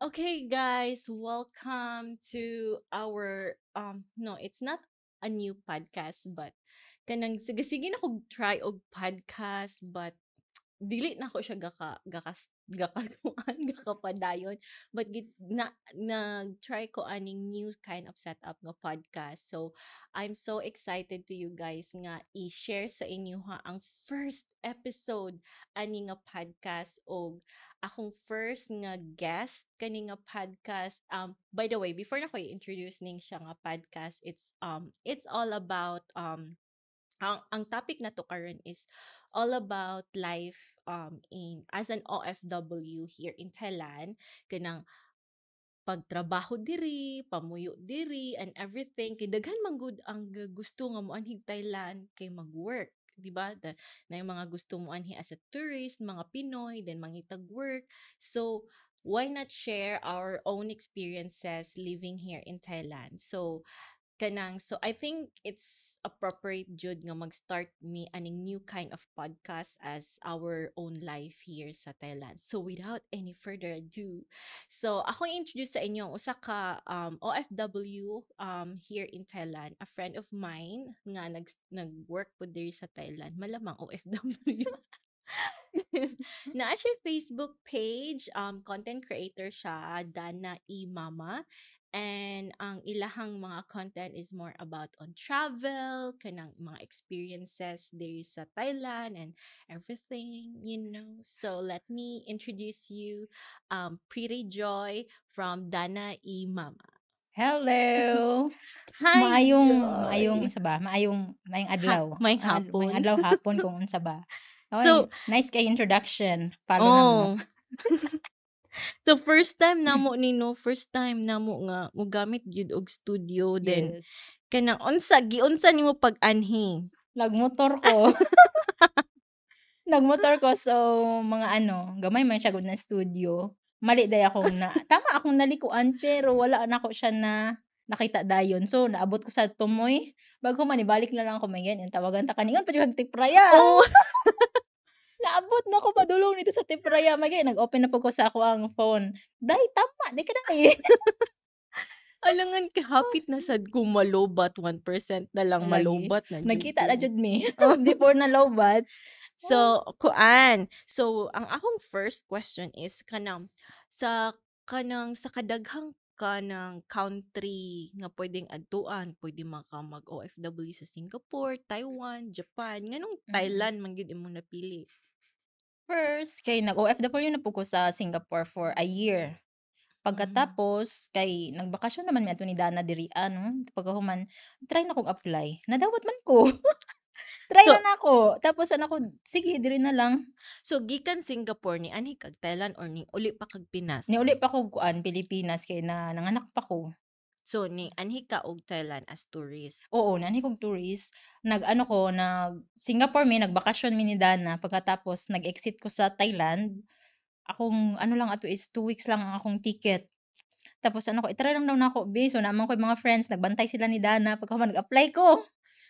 Okay, guys, welcome to our no, it's not a new podcast, but kanang sige na kog try og podcast, but dili na ko siya gakakuan gakapadayon, but nag-try ko aning new kind of setup nga podcast. So I'm so excited to you guys nga i-share sa inyo ha ang first episode ani nga podcast og akong first nga guest kani nga podcast. By the way, before na ko i-introduce ning siya nga podcast, it's all about ang topic na to karon is all about life in as an OFW here in Thailand, kanang pagtrabaho diri, pamuyo diri and everything. Kay daghan man gud ang gusto nga moanhig Thailand kay mag-work, 'di ba? Na yung mga gusto moanhi as a tourist, mga Pinoy, then mangitag work. So why not share our own experiences living here in Thailand? So I think it's appropriate jud nga mag-start me aning new kind of podcast as our own life here sa Thailand. So without any further ado, so ako introduce sa inyo ang usa ka OFW here in Thailand, a friend of mine nga nag-work po diri sa Thailand, malamang OFW. Naa siya Facebook page, content creator siya, Dana E. Mama. And ang ilahang mga content is more about on travel, kanang mga experiences there sa Thailand and everything, you know. So let me introduce you Pretty Joy from Dana E. Mama. Hello! Hi, Maayong Joy! unsa ba, maayong adlaw. May Maayong hapon. adlaw, hapon kung unsa ba. So, Nice kay introduction, follow namo. oh, so first time namo nga mogamit gyud og studio then Yes. kanang giunsa nimo pag-anhi? Nagmotor ko. Nagmotor ko so mga gamay man siya gud na studio. Mali day akong tama akong nalikuan pero wala na ako siya na nakita dayon. So naabot ko sa tumoy, bago man ibalik na lang ako mayan yung tawagan ta kaningon pa jud tipraya. Oh, Naabot na ko padulong dito sa Tipraya magay nag-open na po ko sa ako ang phone. Day tama di ka na eh. alangan kahapit na sad ko malobat 1% na lang Lagi. malobat na jud Nagkita ko. na jud me. Oh. Before na lowbat. So kuan. So ang akong first question is sa sa kadaghang kanang country nga pwedeng adtuan, pwede maka mag OFW sa Singapore, Taiwan, Japan, nganong Thailand man gyud imong napili? First kay nag-OFW na po ko sa Singapore for a year. Pagkatapos kay nagbakasyon naman mi adto ni Dana diri pagkahuman try na kog apply. Nadawat man ko. Try So na nako. Tapos ko, sige diri na lang. so gikan Singapore ni anhi kag Thailand or ni uli pa kag Pinas? Niuli pa kog Pilipinas kay nanganak pa ko. So ni anhi ka og Thailand as tourist? Oo, nanhi kog tourist. Singapore nagbakasyon mi ni Dana pagkatapos nag-exit ko sa Thailand. Akong lang ato is 2 weeks lang ang akong ticket. Tapos i-try lang daw nako be. So naman ko mga friends, nagbantay sila ni Dana pagka nag-apply ko.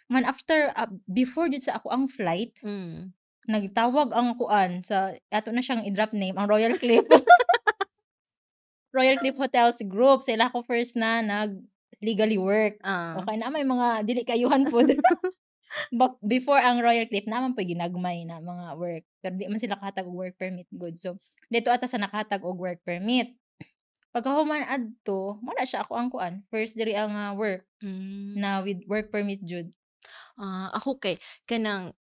Man after before jud sa ako ang flight, nagtawag ang sa ato na siyang i-drop name ang Royal Cliff. Royal Cliff Hotels Group. Sila ko first na legally work. Okay na may mga dili kayuhan po. But before ang Royal Cliff naman po ginagmay na mga work. Pero di man sila kahatag og work permit good. So dito ata sa nakahatag og work permit. Pagkahuman adto, wala siya ako ang first diri ang work na with work permit jud. Ako kay kanang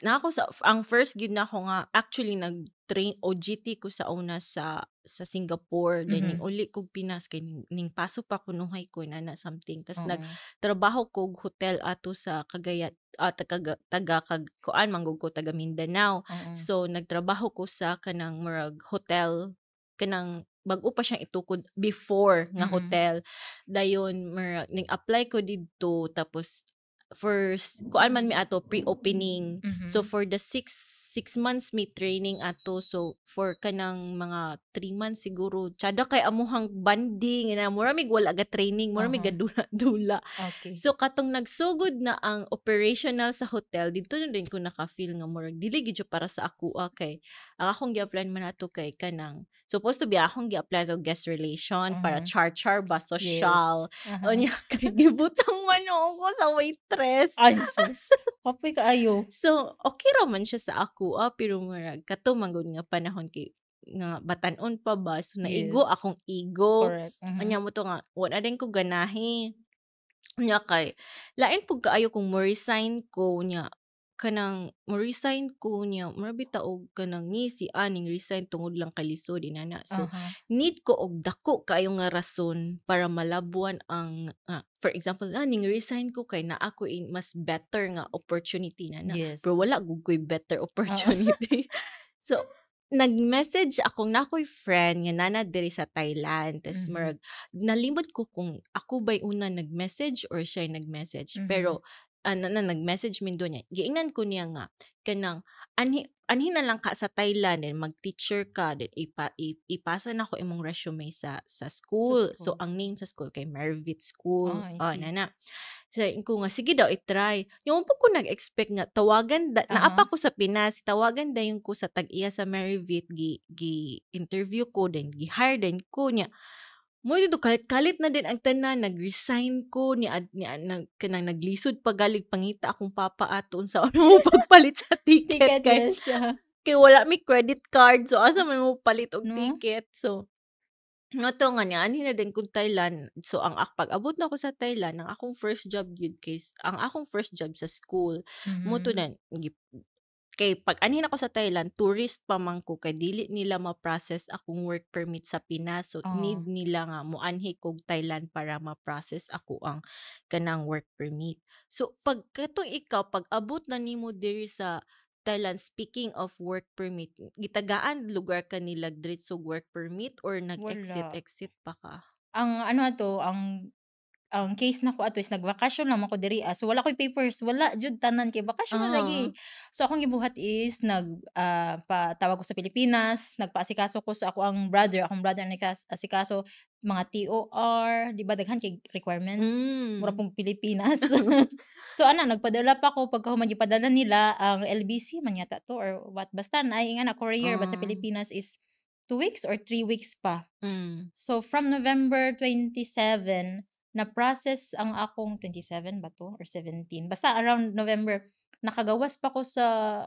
nako sa ang first gyud nako nga actually nag-train OJT ko sa una sa Singapore then ning uli kog Pinas kay ning paso pa kunuhay ko na something tas nagtrabaho kog hotel ato sa Cagayan taga kuan manggug ko taga Mindanao. So nagtrabaho ko sa kanang murag hotel kanang bag-o pa siyang itukod before nga hotel. Dayon ning apply ko didto tapos first kuan man mi ato pre-opening. So for the 6 6 months may training ato. So for kanang mga 3 months siguro tsada kay amuhang banding na mura mig wala ga training, mura mig dula. Okay. So katong nagsugod na ang operational sa hotel, dito na din ko naka-feel nga murag dili gid siya para sa ako kay ang akong gi-apply man ato kay kanang supposed to be akong gi-apply to guest relation para char-char ba social. Onya kay gibutang man ako sa waitress. Ay sus. Kapoy kaayo. So okay ra man siya sa ako pero murag kato manggod nga panahon kay nga batan-on pa ba so naigo akong ego. Correct. Anya mo to nga wala din ko ganahi. Nya kay lain pug kaayo kung mo-resign ko nya kanang mo-resign ko nya murabi ta og kanang ni si aning resign tungod lang kay lisod inana. So need ko og dako kaayo nga rason para malabuan ang for example ning resign ko kay na ako in mas better nga opportunity na. Pero wala gud koy better opportunity. So nag-message akong nakoy friend nga nana diri sa Thailand. Tas murag nalimot ko kung ako ba'y una nag-message or siya nag-message. Pero nag-message min doon niya. Giingnan ko niya nga kanang anhi na lang ka sa Thailand and mag-teacher ka then ipasa na ko imong resume sa school. So ang name sa school kay Mervit School. Nana. So, ko nga, sige daw, itry. Yung po ko nag-expect nga, tawagan, naapa ko sa Pinas, tawagan da yung ko sa tag-iya sa Merivit, gi-interview ko, then gi-hire din ko niya. Mo dito, kalit na din ang tanan, nag-resign ko, kanang naglisod pagalig, pangita akong papa aton sa ano mo pagpalit sa ticket. Kaya wala may credit card, so asa may mo palit og ticket. So, to nga niya, anhin na din kung Thailand. So, pag-abot na ako sa Thailand, ang akong first job yun, case, ang akong first job sa school, mo to na, kay pag anhin ako sa Thailand, tourist pa man ko, kay dili nila ma-process akong work permit sa Pinas. So, need nila nga, muanhi kog Thailand para ma-process ako ang kanang work permit. So, pag kato ikaw, pag abot na nimo diri sa Thailand, speaking of work permit, gitagaan lugar ka nila diretso work permit or nag-exit pa ka? Ang ang case nako ato is nagbakasyon lang ako diri. So wala koy papers, wala jud tanan kay bakasyon na lagi. So akong gibuhat is patawag ko sa Pilipinas, nagpaasikaso ko sa akong brother ang asikaso mga TOR, di ba daghan kay requirements, mura pong Pilipinas. So nagpadala pa ko pagkahuman gipadala nila ang LBC man yata to or what basta ay nga na courier ba sa Pilipinas is 2 weeks or 3 weeks pa. So from November 27 na-process ang akong 27 ba to or 17 basta around November, nakagawas pa ko sa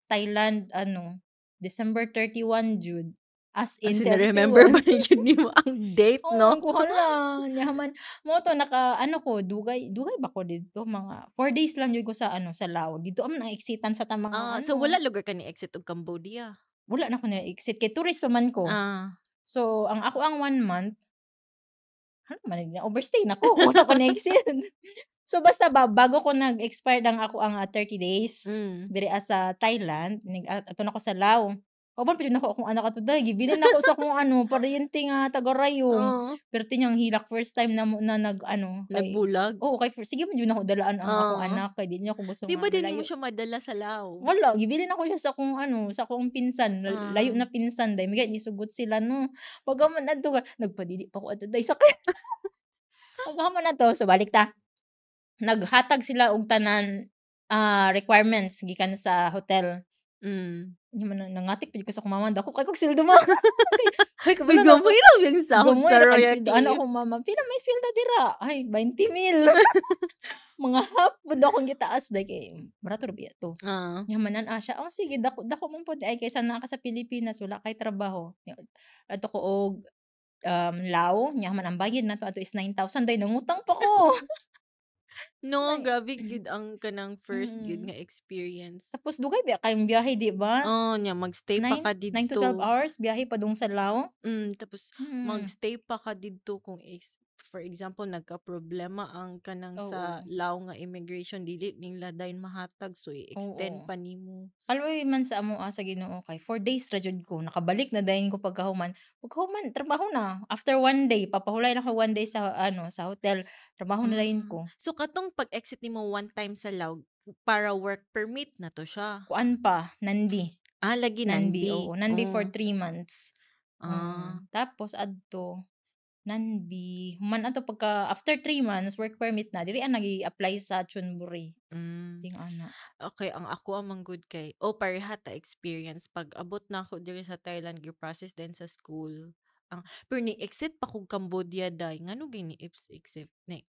Thailand December 31 Jud. As in remember ba ni mo ang date, no? Ko hala yaman mo to ko dugay ba ko dito mga 4 days lang jud ko sa sa Lao. Dito am na exitan sa ta mga So wala lugar ka ni exit og Cambodia? Wala na ko na exit kay tourist pa man ko. So ang ako ang 1 month overstay na ko. Wala ko na exit. So basta bago ko nag-expire ako ang 30 days diri sa Thailand, ato na ko sa Lao. Oban pa nako akong anak ato day, gibilin nako sa akong paryente nga taga Rayong. Pero tinyang hilak first time na nagbulag. Kay sige man yun ako dalaan ang akong anak kay di niya ako gusto Di ba din mo siya madala sa Lao? Wala, gibilin ako siya sa akong pinsan, layo na pinsan day. Migay nisugot sila no. Pagkaman adto nagpadili pa ko adto day sakit. Pagkaman na so balik ta. Naghatag sila og tanan requirements gikan sa hotel. Nangatik pud ko sa akong mama dako kay kog sweldo ma. Ay gamay ra yung sahod sa royalty. Ano akong mama, pila may sweldo dira? Ay 20,000. Mga half pud akong gitaas day kay barato rubiya to. Yamanan siya. Sige dako man pud ay kaysa na ka sa Pilipinas wala kay trabaho. Ato ko og Lao, yaman ang bayad nato ato is 9,000 day nangutang pa ko. No, grabe gid ang kanang first gid nga experience. Tapos dugay ba kayong biyahe di ba? Magstay pa ka didto. 9 to 12 hours biyahe pa dong sa Lao. Tapos magstay pa ka didto kung for example nagka-problema ang kanang sa Lao nga immigration dili nila dayon mahatag so i-extend pa nimo. Kaloy man sa amo sa Ginoo kay 4 days ra jud ko nakabalik na dayon ko pagkahuman trabaho na after 1 day papahulay na ko 1 day sa sa hotel trabaho na dayon ko. So katong pag-exit nimo one time sa Lao para work permit na to siya. Kuan pa, Nandi. Lagi Nanbi, Nandi. oo. Nanbi for Oh. 3 months. Tapos adto Nanbi, human ato pagka after 3 months work permit na diri nagi-apply sa Chonburi. Ting ana. Okay, ang ako amang good kay pareha ta experience pag abot na ako diri sa Thailand gi-process din sa school. Pero ni exit pa kog Cambodia day ngano gini exit ni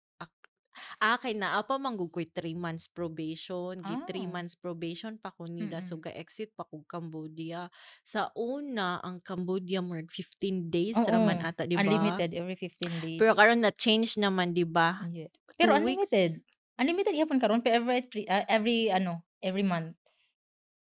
kay naa pa man gud ko'y 3 months probation, 3 months probation pa ko nila so ga-exit pa kog Cambodia. Sa una ang Cambodia more 15 days raman ata, di ba? Unlimited every 15 days. Pero karon na change naman, di ba? Yeah. Pero 2 weeks. unlimited. Unlimited gyapon karon pero every month.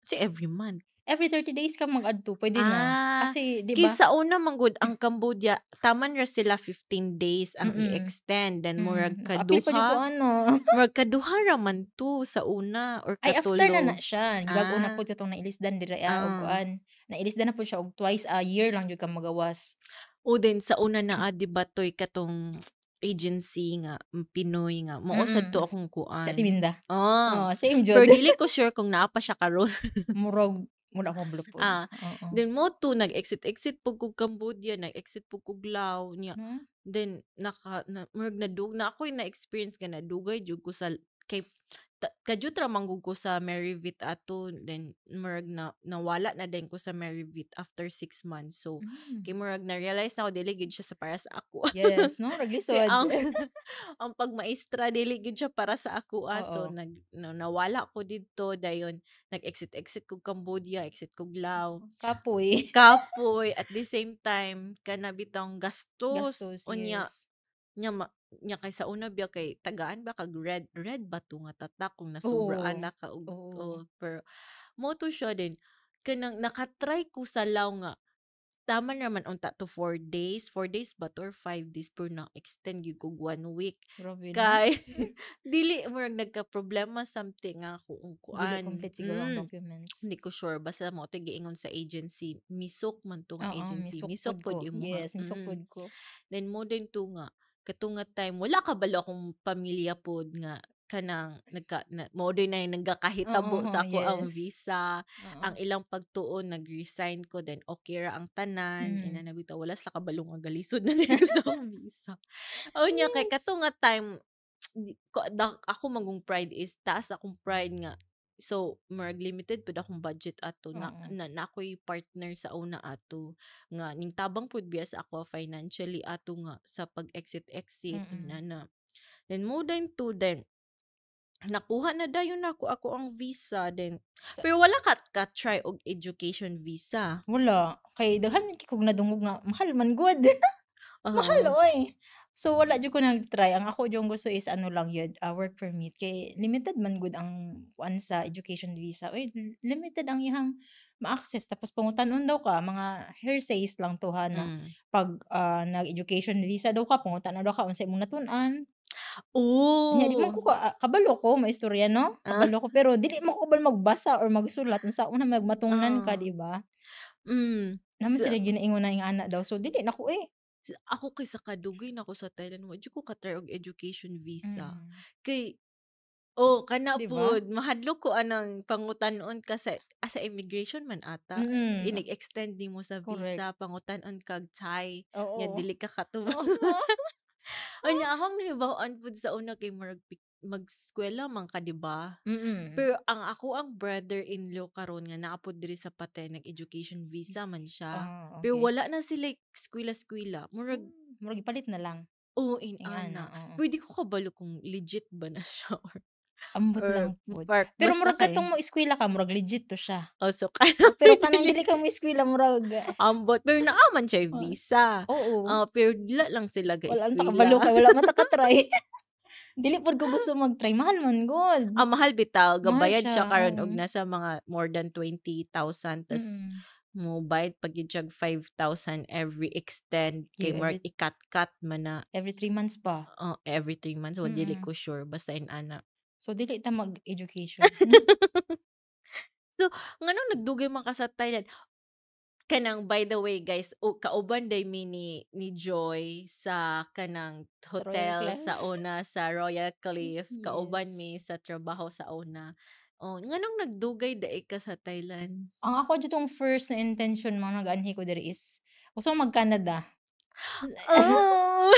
Kasi every month. Every 30 days ka mag-adto, pwede na. Kasi, di ba? Kisa una manggod ang Cambodia, taman ra sila 15 days ang i-extend. Then, murag So, apil pa di ko kaduha. Murag kaduha raman to sa una or Ay, katulo. after na siya. Bago na po katong nailisdan dira o kuan. Nailisdan na po siya og twice a year lang jud ka magawas. O din sa una na di ba toy katong agency nga Pinoy nga mausad to akong kuan. Sa Timinda. Pero Same jud. dili ko sure kung naa pa siya karon. Murag muna ko blue po. Then mo to nag-exit pug kog Cambodia, nag-exit pug kog Lao niya. Then murag na ako na experience ka na dugay jud ko sa kay kadyut ra manggug ko sa Merivit ato, then murag nawala na din ko sa Merivit after 6 months. So kay murag na realize na ako dili gid siya sa para sa ako. Yes, no, raglisod. ang pagmaestra dili gid siya para sa ako. So nawala ko didto dayon nag-exit kog Cambodia, exit kog Lao. Kapoy At the same time kana bitong gastos. Unya nya kay sa una biya kay tagaan ba kag red ba to nga tatak kung nasobraan na ka pero mo to siya din kanang nakatry ko sa Lao nga tama naman unta to 4 days ba to or 5 days pero na extend gyud kog 1 week. Kay dili murag nagka problema something nga kung kuan. Dili complete siguro ang documents. Hindi ko sure basta mo to giingon sa agency. Misok man to nga agency. Misok pod imo. Yes, misok pod ko. Then mo din to nga katunga time wala kabalo akong pamilya pod nga kanang modern na nagkakahitabo sa ako ang visa. Ang ilang pagtuon nag-resign ko then okay ra ang tanan. Ina nabitaw wala sa kabalong ang galisod na nito sa akong visa. Nya kay katunga time ako magong pride is taas akong pride nga. So, marag limited pud akong budget ato na ako'y partner sa una ato nga ning tabang pud biya sa ako financially ato nga sa pag-exit na. Then mo din to then nakuha na dayon ako ang visa then pero wala ka try og education visa. Wala kay daghan man kog nadungog nga mahal man good. Mahal oy. So wala jud ko nag-try. Ang ako jud gusto is ano lang yun, work permit kay limited man good ang kuan sa education visa. Oy, limited ang ihang ma-access tapos pangutan-on daw ka mga hearsays lang to ha na pag nag-education visa daw ka pangutan na daw ka unsay imong natun-an. Nya di man ko kabalo ko maistorya no? Kabalo ko pero dili man ko kabalo magbasa or magsulat unsa una magmatungnan ka di ba? Naman sila ginaingon na ing ana daw so dili nako Ako kay sa kadugay na ako sa Thailand, wa jud ko ka-try og education visa. Kay kana Diba? pod mahadlok ko anang pangutan-on ka sa immigration man ata. Inig-extend nimo sa visa, pangutan-on kag Thai. Nya dili ka katubang. Nya akong nahibaw-an pod sa una kay mag-eskwela man ka, di ba? Pero ang brother-in-law karon nga naa pod diri sa Patay nag-education visa man siya. Pero wala na sila eskwela-eskwela. Murag ipalit na lang. ana. Pero di ko kabalo kung legit ba na siya or Ambot lang pod. Pero murag katong mo eskwela ka murag legit to siya. So Pero kanang dili ka mo eskwela murag ambot pero naa man siya visa. Pero dila lang sila ga wala eskwela. ta kabalo kay wala man ta ka-try. Dili pod ko gusto mag-try. Mahal man good. Mahal bitaw. Gabayad Mahal siya siya, karon og nasa mga more than 20,000 tas mo bayad pag yung 5,000 every extend kay Yeah, more ikat-kat man na every 3 months pa. every 3 months. So, dili ko sure. Basta ana. So dili ta mag-education. So, ngano nagdugay man ka sa Thailand? kanang by the way guys, kauban day mi ni Joy sa kanang Sa Royal hotel Cliff. sa una sa Royal Cliff. Kauban Yes. mi sa trabaho sa una. Oh, nganong nagdugay daig ka sa Thailand? Ang ako ditong first na intention mo nag-anhi ko diri is gusto ko mag-Canada. Oh!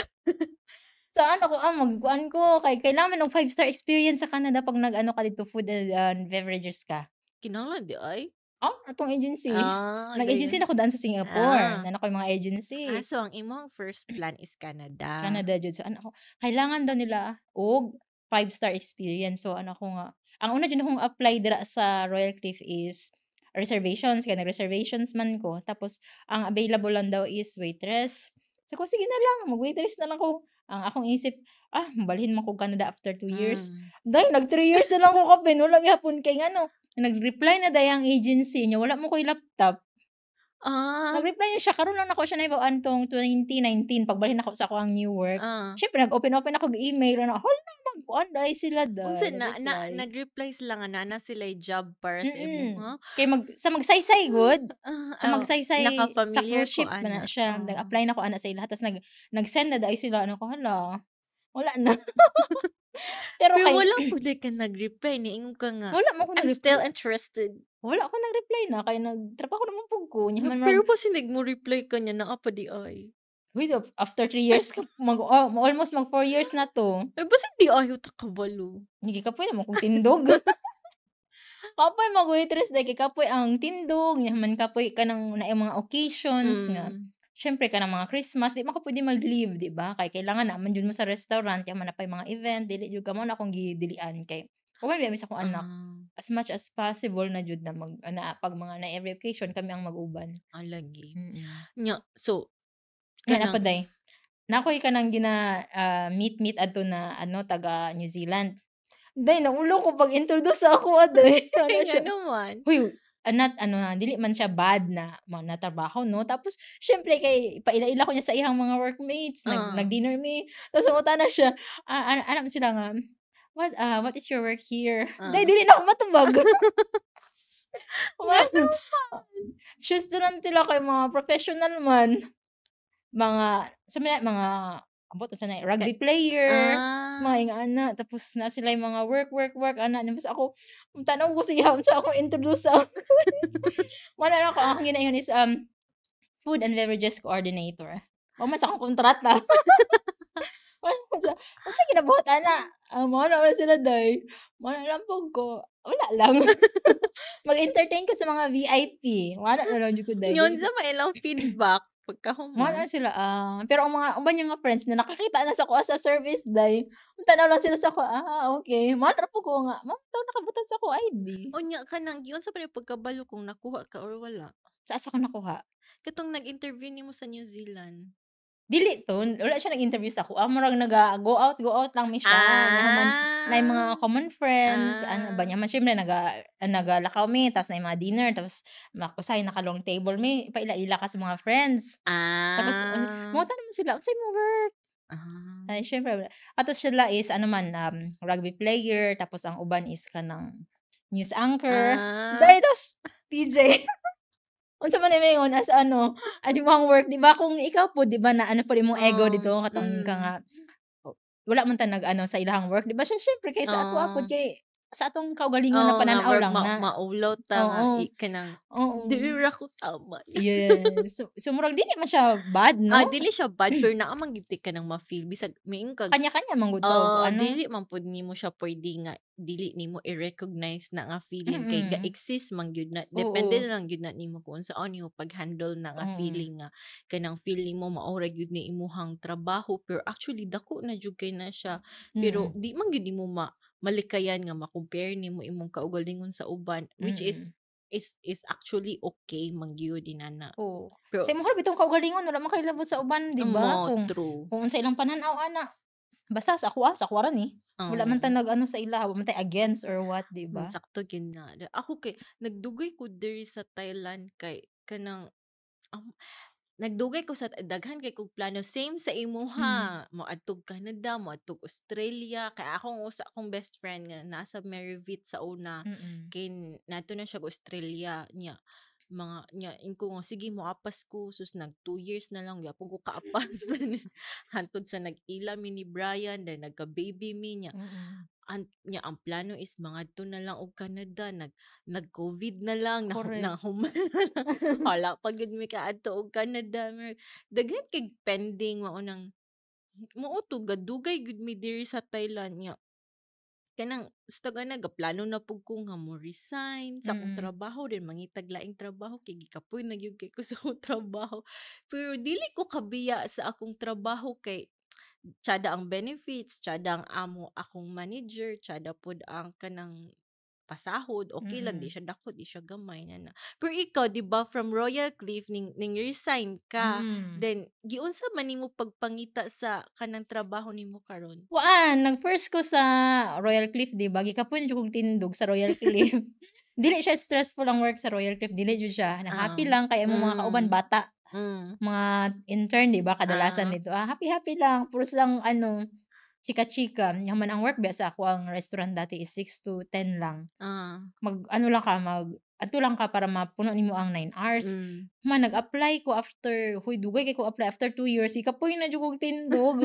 So ano ko, magkuan ko kay kailangan og 5-star experience sa Canada 'pag nag-ano ka dito food and beverages ka. Kinahanglan di ay? Atong agency. Nag-agency Dayon. na ko daan sa Singapore. Nana ko yung mga agency. So ang imong first plan is Canada. Canada jud. So ano ko, kailangan daw nila og 5-star experience. So ano ko nga, ang una jud akong apply dira sa Royal Cliff is reservations, kaya nag-reservations man ko. Tapos ang available lang daw is waitress. So ko sige na lang, mag-waitress na lang ko. Ang akong isip, mabalhin man ko Canada after 2 years. Dahil nag 3 years na lang ko kapin, wala gyapon kay ngano. Nag-reply na daw ang agency niya, wala mo ko'y laptop. Nag-reply na siya, karon lang nako siya naibawan tong 2019 pagbalhin ako sa ako ang new work. Syempre nag-open ako email na hala magkuan dai sila da. Unsa nag-reply sila nga na sila job para sa imo, Kay sa magsaysay good. Sa magsaysay sa naka-familiar cruise ship ko man na ana. siya. Nag-apply na ko ana sa ila tas nag-send na dai sila ano ko hala. Wala na. Pero Pero kay wala pud ka nag-reply niingon ka nga. wala mo ko I'm still interested. Wala ako nag-reply na kay nagtrabaho naman pud ko. Nya man Pero basinig mo reply ka niya naa pa di ay. Wait, after 3 years almost 4 years na to. Basin di ayo ta kabalo. Hindi kapoy naman kung tindog. Kapoy mag-waitress dahil kay kapoy ang tindog, nya man kapoy ka ng naay mga occasions nga. Syempre ka ng mga Christmas, di man ka pwede mag-leave, di ba? Kay kailangan naman jud mo sa restaurant, kaya man na pay mga event, dili jud ka mo na akong gidilian kay kuwan mi sa akong anak. As much as possible na jud na pag mga na every occasion kami ang mag-uban. Lagi. Nya so Nga pa day. Nakoy ka nang meet adto na taga New Zealand. Day naulo ko pag introduce sa ako aday. Ano siya naman? Huy, dili man siya bad na trabaho no. Tapos syempre kay paila-ila ko niya sa iyang mga workmates, nag-dinner mi. Tapos umuta na siya. Anak sila nga, what is your work here? Day dili na ako matubag. Shoes doon sila kay mga professional man. Mga abot sa rugby player, mga ana tapos na sila yung mga work ana tapos ako tanong ko siya unsa ako introduce sa wala ako ang ginaingon is food and beverages coordinator. Mas akong kontrata. Unsa kinabuhat ana? Mo na sila day. Mo na lang pug ko. Wala lang. Mag-entertain ka sa mga VIP. Wala na lang jud ko day. Yun sa mailang feedback pagkahuman. Wala sila pero ang mga uban yung friends na nakakita na sa ko sa service day, tanaw lang sila sa ko, okay. Manra po ko nga, ma'am taw nakabutan sa ko ID. Unya kanang giyon sa pagkabalo kung nakuha ka or wala. Sa asa ko nakuha? Katong nag-interview nimo sa New Zealand. Dili wala siya nag-interview sa ako. Murag go out lang mi siya. Naman na mga common friends, ano ba niya man syempre nagalakaw mi, tapos na mga dinner, tapos makusay naka long table mi, paila-ila ka sa mga friends. Tapos mo naman sila, unsay mo work? Ay syempre ato sila is rugby player, tapos ang uban is kanang news anchor. Dahil tas DJ. Unsa man ingon as imong work, di ba kung ikaw po di ba na po imong ego dito katong ka nga wala man ta sa ilahang work, di ba siya syempre kay sa ato apod kay sa atong kaugalingon na pananaw lang na maulaw ta nga kanang dili ra ko tama. Yes. So murag dili man siya bad no? Dili siya bad pero naa man gid ka nang ma-feel bisag miing kag kanya-kanya man gud dili man pud nimo siya pwede nga dili nimo i-recognize na nga feeling kay ga-exist man gyud na depende na lang gyud na nimo kung saan nimo pag-handle na nga feeling nga kanang feel nimo maura gyud ni imuhang trabaho pero actually dako na jud kay na siya pero di man gyud nimo malikayan nga ma-compare nimo imong kaugalingon sa uban which is actually okay mangyud dinana. Pero sa imong bitong kaugalingon wala man kay labot sa uban di ba? Kung sa ilang pananaw ana basta sa ako ra ni. Wala man ta sa ila, wala man ta against or what, di ba? Sakto gyud na. Ako kay nagdugay ko diri sa Thailand kay kanang nagdugay ko sa daghan kay kog plano same sa imuha moadtog Canada moadtog Australia kay akong best friend nga nasa Merivit sa una kay nato na siya Australia niya mga nya inko nga sige moapas ko sus nag 2 years na lang gyapon ko kaapas hantod sa nag-ila mi ni Brian then nagka-baby mi niya. Mm. Ang plano is mangadto na lang og Canada nag-COVID na lang Correct. nahuman na lang hala pa gyud mi kaadto og Canada daghan kay pending mao nang mao to gadugay gyud mi diri sa Thailand nya kanang sa nagaplano na pud ko nga mo resign sa akong Mm. trabaho din mangitag laing trabaho kay gikapoy na gyud kay ko sa akong trabaho. Pero dili ko kabiya sa akong trabaho kay tiyada ang benefits, tiyada ang amo akong manager, tiyada pod ang kanang pasahod, okay lang di Mm. siya dako, di siya gamay na. Pero ikaw 'di ba from Royal Cliff ning resign ka, Mm. then giunsa man nimo pagpangita sa kanang trabaho nimo karon? Kuan, nag-first ko sa Royal Cliff, 'di ba, gikapoy na jud kog tindog sa Royal Cliff. Dili siya stressful ang work sa Royal Cliff, dili jud siya, na happy Oo. lang kay among mga kauban Hmm. bata, Hmm. mga intern, 'di ba, kadalasan Ah, dito, happy-happy lang, puros lang ano, chika-chika. Yaman ang work biya sa ako ang restaurant dati is 6 to 10 lang. ah, Mag-ano lang ka, adto lang ka para mapuno nimo ang 9 hours. hmm, Nag-apply ko after huy dugay kay ko apply after 2 years, kapoy na jud kog tindog.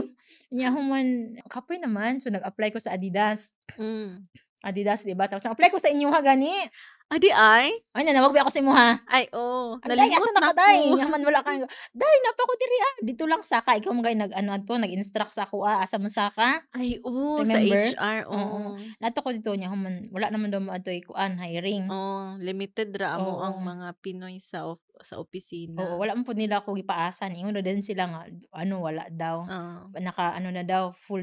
Nya human kapoy naman, so nag-apply ko sa Adidas. hmm. Adidas, 'di ba, tapos nag-apply ko sa inyoha gani. Adi ay? Ay nanawag ba ako sa imuha? Ay, oh, Day ato nalimot na ka nako. day, yaman wala kang day napa ko diri dito lang saka ikaw magay nag-ano adto nag-instruct sa ako asa mo saka. Ay, oh, sa Remember? HR, Oo. oh. Nato ko dito nya human wala naman daw moadtoy kuan hiring. Oh, limited ra amo ang Oo. mga Pinoy sa Oo, opisina. wala man pud nila ako gipaasan, ingon na din sila nga ano wala daw, Oo. naka-ano na daw, full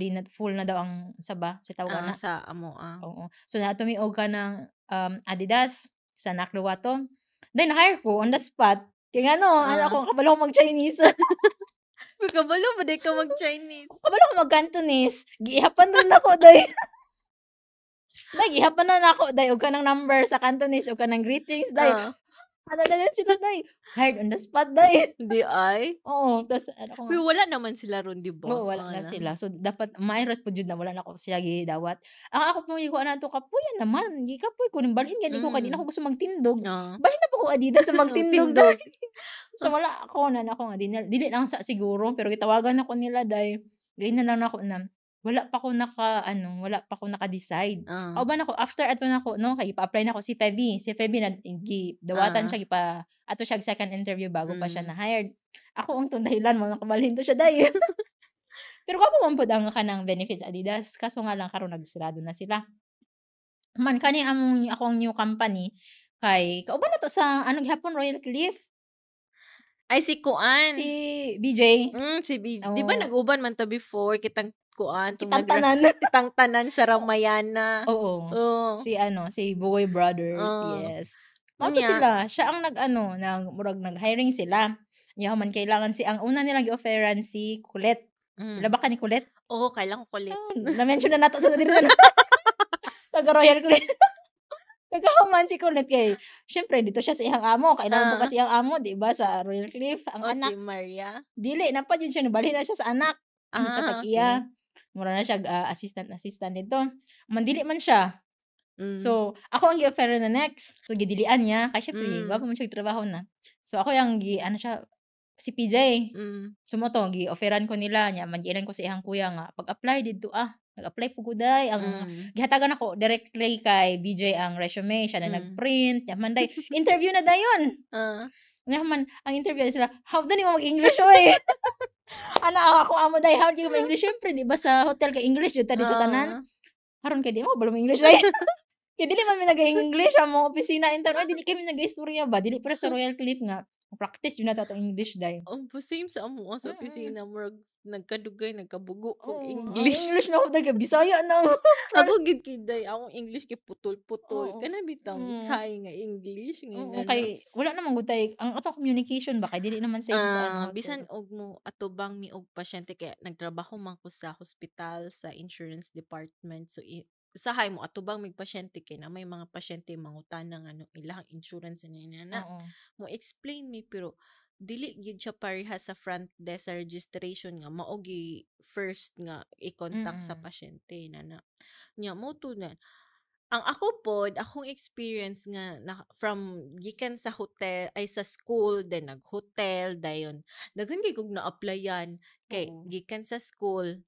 na daw ang saba sa tawag ana. Sa amo, Oo. So natumiog ka ng, Adidas sa Nakluwato. Then na-hire ko on the spot, kaya ano Ah. ako kabalo ko mag-Chinese. Uy, kabalo ba di ka mag-Chinese? Kabalo ko mag-Cantonese, giihapan rin ako day. Day giihapan na nako day og kanang number sa Cantonese og kanang greetings day. Ah, Ano na din sila day, hired on the spot day. di ay? Oo, tas ano ko nga Pero wala naman sila ron, di ba? oo, wala na Wala. sila. So, dapat maayros po jud na wala na ko siya gidawat. Ang ako po ko na to kapuyan naman, gikapoy ko ning balhin gani ko kay di na ako gusto magtindog. Oo. Balhin na po ko Adidas sa magtindog day. Tindog. So, wala ako na ako nga dili lang sa siguro pero gitawagan ako nila day. Ganyan lang ako na wala pa ko naka-ano, wala pa ko naka-decide. Oo. Kauban ako after ato nako no kay ipa-apply na ako si Feby. Si Feby na gidawatan Ah. siya ato siya second interview bago pa siya Mm. na-hired. Ako ang dahilan mga kabalhin to siya day. Pero gwapo man pud ang kanang benefits Adidas, kaso nga lang karon nagsirado na sila. Man kani akong new company kay kauban na to sa ano gihapon Royal Cliff, Ay, si Kuan. si BJ. Si di ba Oo, nag-uban man ta before kitang Kuan tong kitang tanan. kitang tanan sa Ramayana. Oo, Oo. si Bugoy Brothers, Oo. yes. Mao to Unya. sila, siya ang nag-ano, murag nag-hiring sila. Yaman kailangan ang una nilang gi-offeran si Colette. Mm. Kilala ba ka ni Colette? Oo, kailangan ko kulit. Na-mention na nato sa diri na taga Royal Cliff. Nagkahuman si Colette kay siyempre dito siya sa iyang amo, kailangan po kasi iyang amo 'di ba sa Royal Cliff. Ang Si anak Maria. dili na pa jud siya nabalhin na siya sa anak. Sa Okay. tag-iya, mura na siya assistant nito. Mandili man siya. Mm. So, ako ang gi-offeran na next. So, gidilian niya kay siyempre Mm. gwapo man siya trabaho na. So, ako yang ano siya, si PJ. Mm. So, moto gi-offeran ko nila nya magiilan ko sa iyang kuya nga pag-apply didto nag-apply po guday ang gihatagan ako directly kay BJ ang resume siya na nag-print yaman day interview na dayon. Yaman ang interview na sila, how di mo mag-English oy. Ana ako amo day how di ko mag-English siyempre di ba sa hotel kay English jud ta dito tanan. Karon kay di mo balo English day. Kaya dili man mi nag-English among opisina intern oy dili kami nag-istorya ba dili para sa Royal Cliff nga practice yun na to English day. Same sa amo sa opisina murag nagkadugay nagkabugo kog Ang English. English na ako day kay Bisaya na. Ako gid kiday akong English kay putol-putol. Oo. Kana bitang tsay nga English nga Oo, kay wala namang gutay ang atong communication ba kay dili naman same sa ano bisan hotel. og mo atubang mi og pasyente kaya nagtrabaho man ko sa hospital sa insurance department so usahay mo atubang mig pasyente kay na may mga pasyente mangutana nga ano ilang insurance na Oo. mo explain me pero dili gyud siya pareha sa front desk sa registration nga mao gi first nga i-contact sa pasyente na nya mo to na Ang ako pod, akong experience nga from gikan sa hotel ay sa school then nag-hotel dayon. Daghan kay kog na-applyan kay Oo. gikan sa school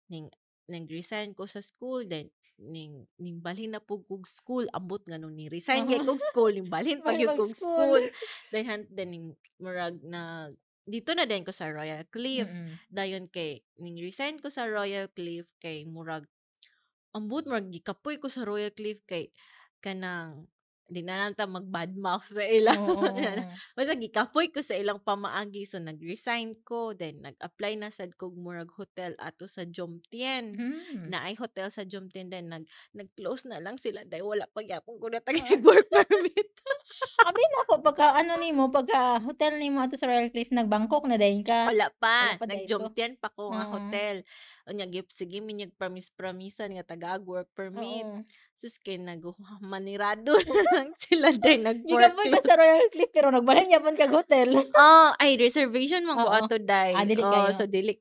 nag-resign ko sa school then ning balhin na pug kog school ambot nga nung ni-resign kay Oo. kog school ning balhin pa Balik gyud kog mag-school. school. Then ning murag na dito na din ko sa Royal Cliff. Mm. Dayon kay ning resign ko sa Royal Cliff kay murag ambot murag gikapoy ko sa Royal Cliff kay kanang di na lang ta mag-badmouth sa ilang Oo. basta gikapoy ko sa ilang pamaagi so nag-resign ko then nag-apply na sad kog murag hotel ato sa Jomtien. Hmm. Naay hotel sa Jomtien then nag-close na lang sila dahil wala pa gyapon ko Oo. natag work permit. Abi nako pagka ano nimo, pagka hotel nimo ato sa Royal Cliff nag-Bangkok na dayon ka? Wala Wala pa, pa dayto? nag-Jomtien pa ko nga Oo. hotel. Unya sige minyag promise-promisan nga taga work permit. Oo. Sus kay manirado na lang sila day Gikapoy ka nag-work. sa Royal Cliff pero nagbalhin gyapon kag hotel. Ay reservation man ko Oo. ato day. Dili kayo. So dili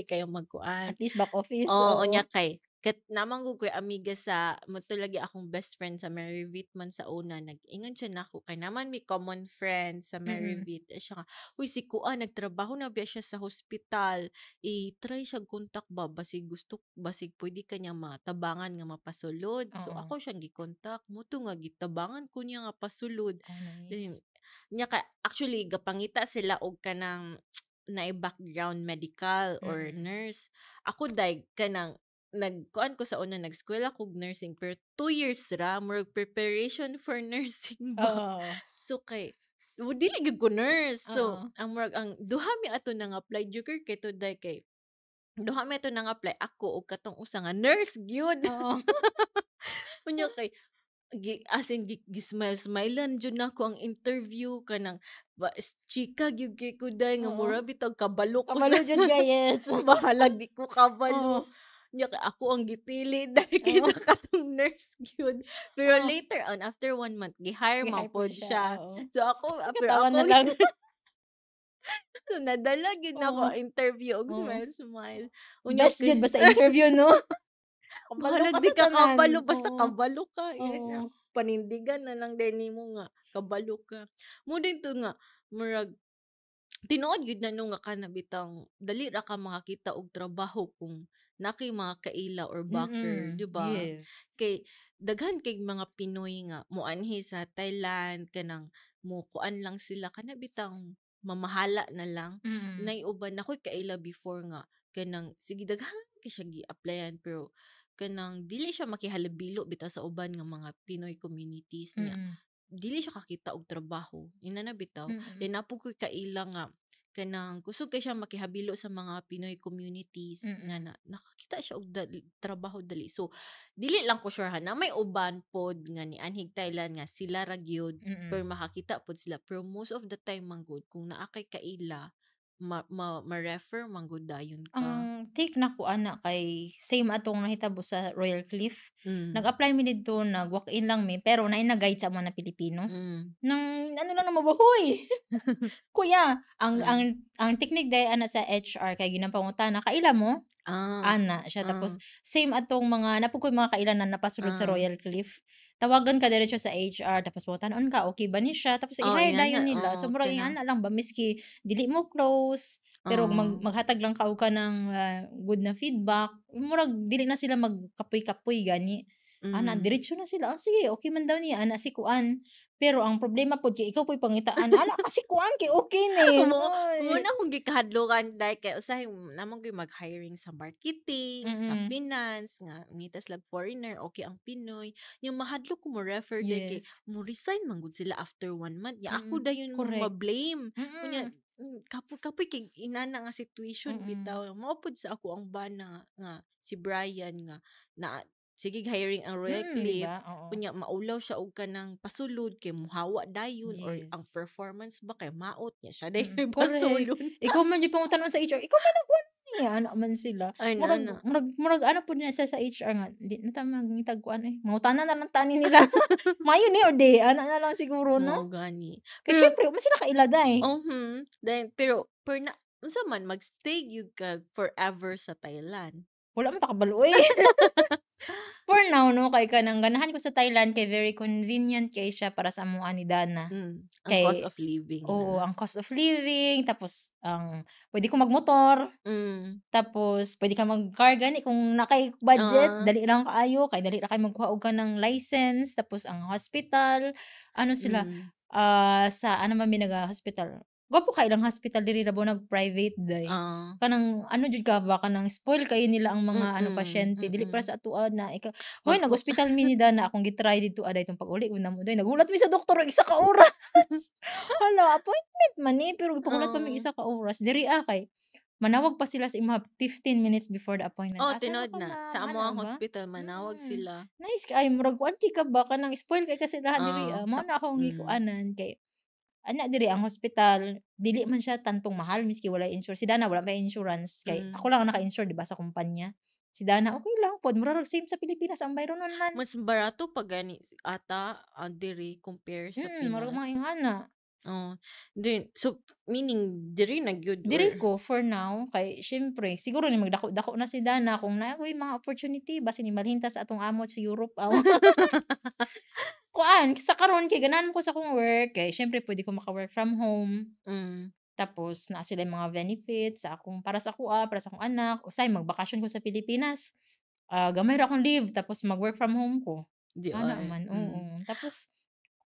kayo magkuan. At least back office, Unya oo. kay ket naman gud ko'y amiga sa moto lagi akong best friend sa Merrivit man sa una nag-ingon siya nako kay naman may common friend sa Mm. Merrivit. Siya nga, "Uy si kuan nagtrabaho na biya siya sa hospital. I-try siya kontak ba basig pwede ka niya matabangan nga mapasulod." So Oo. ako siyang gi-kontak moto nga gitabangan ko niya nga pasulod. Oh, Then nice. nya ka actually gapangita sila og kanang naay background medical or Mm. nurse. Ako day kanang nagkuan ko sa una nag-eskwela kog nursing pero 2 years ra murag preparation for nursing ba. Oo. So kay dili gyud ko nurse. So Oo. ang duha mi ato nang apply jugger kay to day kay duha mi ato nang apply ako ug katong usa nga nurse gyud. Oo. Unya kay as in gismile-smilean jud nako ang interview kanang chika gyud kay ko day nga Oo. mura bitag kabalo ko Kabalo sa jud ka, yes. bahalag di ko Oo. kabalo. Nya kay ako ang gipili dahil Oo. kaysa katong nurse gyud. Pero Oo. later on after 1 month gi-hire man Gi-hyper pod siya, siya. oo. So ako pero Katawa na ako lang. so nadala gyud nako Oo. ang interview og Oo. smile. Unya Best kay jud basta interview 'no? Kabalo bahalag ka di sa ka tanan. kabalo basta Oo. kabalo ka Oo. panindigan na lang din nimo nga kabalo ka. Mo din to nga murag tinuod gyud na no nga kana bitang dali ra ka makakita og trabaho kung nakay mga kaila or backer, Mm. 'di ba? Yes. Kay daghan kay mga Pinoy nga moanhi sa Thailand kanang mo kuan lang sila kana bitang mamahala na lang. Mm. Nay uban ako'y kaila before nga kanang sige daghan kay siya gi-applyan pero kanang dili siya makihalubilo bitaw sa uban nga mga Pinoy communities niya. Mm. Dili siya kakita og trabaho ina na bitaw. Mm. Then napo ko'y kaila nga kanang kusog kay siya makihabilo sa mga Pinoy communities nga Mm. nakakita siya og trabaho dali. So dili lang ko sure ha na may uban pod nga ni anhig Thailand nga sila ra gyud pero Mm. makakita pod sila pero most of the time man gud kung naa kay kaila ma-refer man gud dayon ka. Ang take nako ana kay same atong nahitabo sa Royal Cliff. Mm. Nag-apply mi didto, nag-walk-in lang mi pero naay na-guide sa amo na Pilipino. Mm. Nang ano lang naman ba, "Hoy, kuya, ang Mm. ang ang technique day ana sa HR kay ginapangutana, kaila mo?" Ah. Ana siya. Tapos Ah. same atong mga napo ko'y mga kailan na napasulod sa Ah. Royal Cliff. Tawagan ka diretso sa HR tapos mangutanon ka, okay ba ni siya? Tapos Oh, i-hire ingana dayon nila. So murag kana. ana lang ba miski dili mo close pero Oh. maghatag lang ka og kanang good na feedback, murag dili na sila magkapoy-kapoy gani. Ana Mm. diretso na sila, sige okay man daw niya ana si kuan. Pero ang problema pod kay ikaw po'y pangitaan, ana kasi kuan kay okay ni. Mo Oy. na akong gikahadlokan dahil kay usahay namang gyud mag-hiring sa marketing, sa Mm. finance nga ngitas lag foreigner, okay ang Pinoy. Yung mahadlok ko mo refer day kay Yes. mo resign man gud sila after 1 month. Ya ako Mm. dayon mo Correct. ma-blame. Mm. Kunya kapoy kay inana nga situation Mm. bitaw. Mao pod sa ako ang bana nga si Brian nga na sige hiring ang Royal 'Di Cliff. ba? Oo. Kunya maulaw siya og kanang pasulod kay muhawa dayon or ang Yes. performance ba kay maot niya siya Mm. dayon Correct. pasulod. Ikaw man jud pangutanon sa HR, ikaw man nagkuan niya, ana man sila. Ay Murag nana. murag ano pod niya sa HR nga, di na ta mangitag kuan mangutanan na lang tani nila. Maayo ni or di, ana na lang siguro Mao 'no? gani. Kay Pero siyempre wa man sila kaila day. then pero na unsa man magstay gyud ka forever sa Thailand? Wala man ta kabalo oy. For now, no, kay kanang ganahan ko sa Thailand kay very convenient kay siya para sa amuan ni Dana. Ang cost Kay of living oo, na. ang cost of living, tapos ang puwede ko magmotor, Hmm, tapos puwede ka mag-car gani kung na kay budget, oo, dali lang kaayo, kay dali ra kay magkuha og kanang license, tapos ang hospital, ano sila, hmm, sa ano man mi naga-hospital, gwapo ka ilang hospital diri labo nag-private day. oo. Kanang ano jud ka ba, kanang spoil kayo nila ang mga ano Mm, pasyente, dili para mm. sa atoa na hoy Magho nag-ospital mi ni Dana akong gi-try dito aday itong pag-uli una mo day nagulat mi sa doktor og isa ka oras. Hala, appointment man ni, pero gipagulat pa mi Oo. isa ka oras, diri kay manawag pa sila sa imong 15 minutes before the appointment. Oo, Asa ra tinuod ka na. ma'am, Sa ana amoang ba? hospital manawag Mm, sila. nice kaayo murag kuan kay ka ba kanang spoil kay kasi lahat diri, Oo, mao na akong hmm, gikuanan kay ana diri ang hospital, dili man siya tantong mahal miski walay si Dana wala may insurance kay ako hmm. lang ang naka-insure 'di ba sa kumpanya. Si Dana okey lang pod mura ra same sa Pilipinas ang bayro nun man. Mas barato pa gani ata, diri compare sa Mura mga Pinas. ingana. Oo, din so meaning diri na gyud Diri or ko for now kay siyempre siguro ni magdako-dako na si Dana kung nakoy mga opportunity basin ni malhinta sa atong amot sa Europe aw. Kuan sa karon kay ganahan ko sa akong work kay siyempre puwede ko maka-work from home. Hmm, Tapos naa sila mga benefits sa akong para sa ako, para sa akong anak. Usay magbakasyon ko sa Pilipinas, gamay ra akong leave tapos mag-work from home ko. di Ana ay, man, oo. Tapos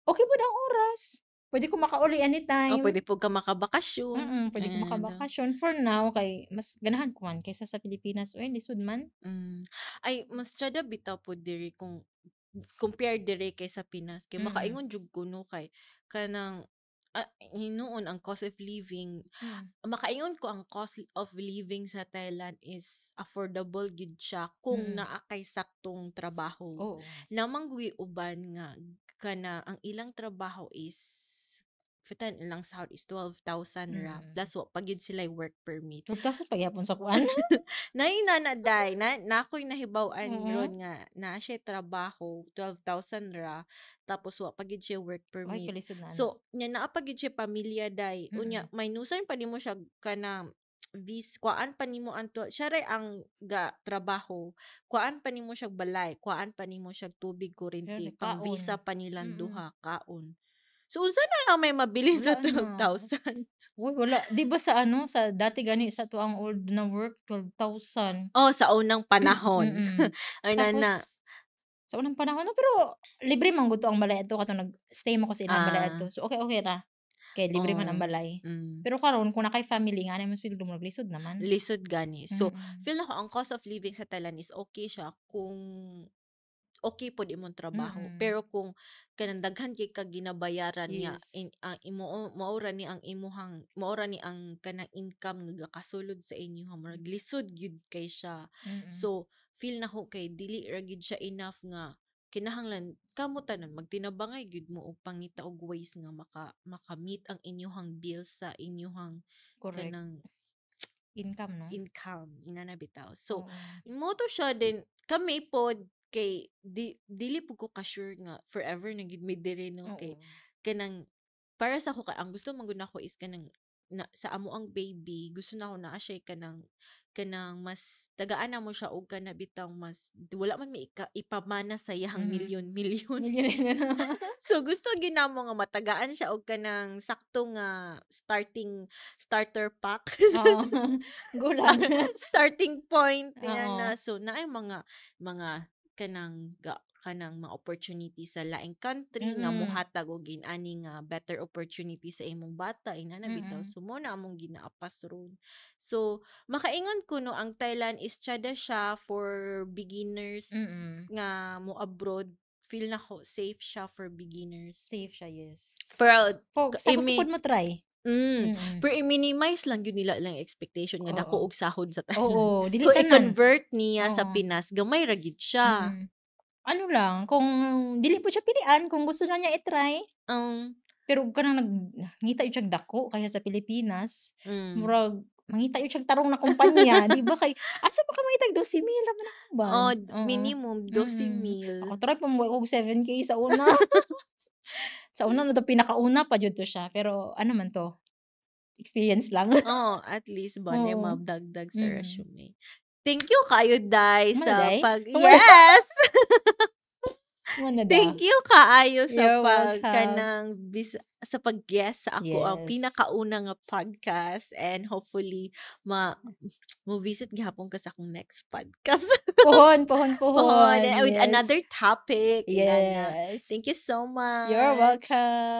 okey pud ang oras. Puwede ko makauli Oh, anytime. puwede po ka makabakasyon, Puwede ko and makabakasyon for now kay mas ganahan ko man kaysa sa Pilipinas. Uy, lisod man. ay mas tiyada bitaw po diri kung compare diri kay sa Pinas kay Mm, makaingon jud kuno kay kanang hinuon ang cost of living. mm, Makaingon ko ang cost of living sa Thailand is affordable gid siya kung mm. naa kay saktong trabaho. Oo. Namang uban nga kana ang ilang trabaho is fitan ilang sahod is 12,000 ra Mm. plus wa pa gyud sila work permit. 12,000 pagyapon sa kuan. Nahinanaday na ako'y nahibaw-an Oo. ron nga naa siya'y trabaho 12,000 ra tapos wa pa gid siya work Ay, permit. kalisod na ana. So nya naa pa gid siya pamilya day unya Mm. maynusan pa nimo siya kanang kuan pa nimo ang siya ray ang trabaho kuan pa nimo siya balay, kuan pa nimo siya tubig, Siyempre kuryente, pang kaon. visa pa nilang Mm. duha, kaon. So unsa na lang may mabilin Wala sa na. 12,000? Uy, wala. 'Di ba sa ano, sa dati gani sa tuang old na work 12,000. Oh, sa unang panahon. Mm. Ay na Tapos sa unang panahon na pero libre man gud to ang balay adto katong nag-stay man ko sa ilang balay ah, adto. So, okay ra, kay libre man ang oh, balay. hmm. Pero karon kung na kay family nga naman sweldo mo naglisod naman. Lisod gani. So, Mm. feel nako ang cost of living sa Thailand is okay siya kung okay pod imong trabaho. Mm. Pero kung kanang daghan kay ka ginabayaran niya Yes. maura ni ang imuhang maura ni ang kanang income nga gakasulod sa inyo murag lisod gyud kay siya. Mm. So, feel nako kay dili ra gyud siya enough nga kinahanglan kamo tanan magtinabangay gyud mo og pangita og ways nga maka-meet ang inyong bills sa inyong Correct. kanang Income 'no? income ina na bitaw. So, Oo. mo to siya din kami pod kay dili pud ko ka-sure nga forever na gid mi diri no kay Oo. kanang para sa ako ang gusto man gud nako is kanang sa amo ang baby gusto na ako naa siya kanang mas tagaan na mo siya og kana bitang mas wala man mi ipamana sa iyang Mm. milyon-milyon. Milyoner na. So gusto ginamo nga matagaan siya og kanang sakto nga starter pack. Oo. Go lang. Starting point yan na Oo. so naay mga kanang mga opportunity sa laing country nga Mm. mohatag og ani nga better opportunity sa imong bata ina na bitaw Mm. so mo na among ginaapas ron. So makaingon ko no ang Thailand is tiyada siya for beginners Mm. nga mo abroad feel nako safe siya for beginners. Safe siya, yes. Pero Sa gusto pod mo try. mm, Mm. pero i-minimize lang yun nila lang expectation nga Oo. dako og sahod sa Thailand. Oo, dili Kung tanan. i-convert niya sa Oo. Pinas, gamay ra gid siya. Mm. Ano lang, kung dili po siya pilian kung gusto na niya i-try, Um, pero kanang nangita yun siyang dako kaya sa Pilipinas, mm. murag mangita yun siyang tarong na kumpanya, 'di ba kay asa pa ka mangitag 12,000 ra man ang uban. Oh, Oo. minimum Mm. 12,000. Ako try pa mo og 7K sa una. Sa una na 'to pinakauna pa jud to siya, pero ano man 'to, experience lang. Oo, at least ba na Oo. madagdag sa Mm. resume. Thank you kayo, Day, sa Day? yes! Muna da. Thank you kaayo sa You're welcome. sa pag-guest sa ako ang Yes. pinakauna nga podcast, and hopefully mo-visit gihapon ka sa akong next podcast. Pohon. With Yes. another topic. Inana. Yes. Thank you so much. You're welcome.